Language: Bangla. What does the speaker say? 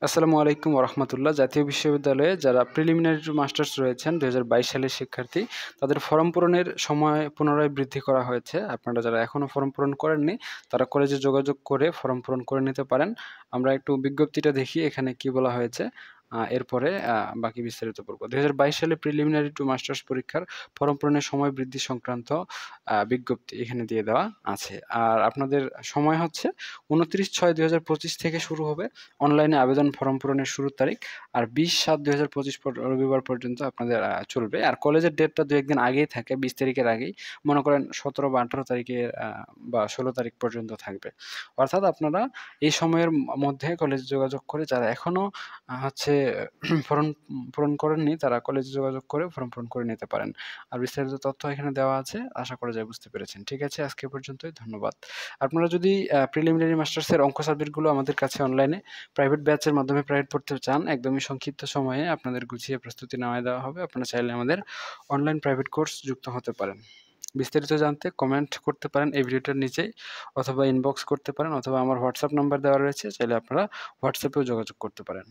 আসসালামু আলাইকুম ওরহমতুল্লাহ। জাতীয় বিশ্ববিদ্যালয়ে যারা প্রিলিমিনারি টু মাস্টার্স রয়েছেন ২০২২ সালের শিক্ষার্থী, তাদের ফরম পূরণের সময় পুনরায় বৃদ্ধি করা হয়েছে। আপনারা যারা এখনও ফরম পূরণ করেননি, তারা কলেজে যোগাযোগ করে ফরম পূরণ করে নিতে পারেন। আমরা একটু বিজ্ঞপ্তিটা দেখি এখানে কি বলা হয়েছে। এরপরে বাকি বিস্তারিত পড়ব। ২০২২ সালে প্রিলিমিনারি টু মাস্টার্স পরীক্ষার ফরম পূরণের সময় বৃদ্ধি সংক্রান্ত বিজ্ঞপ্তি এখানে দিয়ে দেওয়া আছে। আর আপনাদের সময় হচ্ছে ২৯/৬/২০২৫ থেকে শুরু হবে অনলাইনে আবেদন ফরম পূরণের শুরুর তারিখ। আর ২০/৭/২০২৫ রবিবার পর্যন্ত আপনাদের চলবে। আর কলেজের ডেটটা ২-১ দিন আগেই থাকে, ২০ তারিখের আগেই। মনে করেন ১৭ বা ১৮ তারিখের বা ১৬ তারিখ পর্যন্ত থাকবে। অর্থাৎ আপনারা এই সময়ের মধ্যে কলেজে যোগাযোগ করে যারা এখনো হচ্ছে ফরম পূরণ করেননি, তারা কলেজে যোগাযোগ করে ফরম পূরণ করে নিতে পারেন। আর বিস্তারিত তথ্য এখানে দেওয়া আছে। আশা করা যায় বুঝতে পেরেছেন। ঠিক আছে? আজকে এ পর্যন্তই। ধন্যবাদ। আপনারা যদি প্রিলিমিনারি মাস্টার্সের অঙ্ক সাবজেক্টগুলো আমাদের কাছে অনলাইনে প্রাইভেট ব্যাচের মাধ্যমে প্রাইভেট পড়তে চান, একদমই সংক্ষিপ্ত সময়ে আপনাদের গুছিয়ে প্রস্তুতি নেওয়ায় দেওয়া হবে। আপনারা চাইলে আমাদের অনলাইন প্রাইভেট কোর্স যুক্ত হতে পারেন। বিস্তারিত জানতে কমেন্ট করতে পারেন এই ভিডিওটার নিচেই, অথবা ইনবক্স করতে পারেন, অথবা আমার হোয়াটসঅ্যাপ নাম্বার দেওয়া রয়েছে। চাইলে আপনারা হোয়াটসঅ্যাপেও যোগাযোগ করতে পারেন।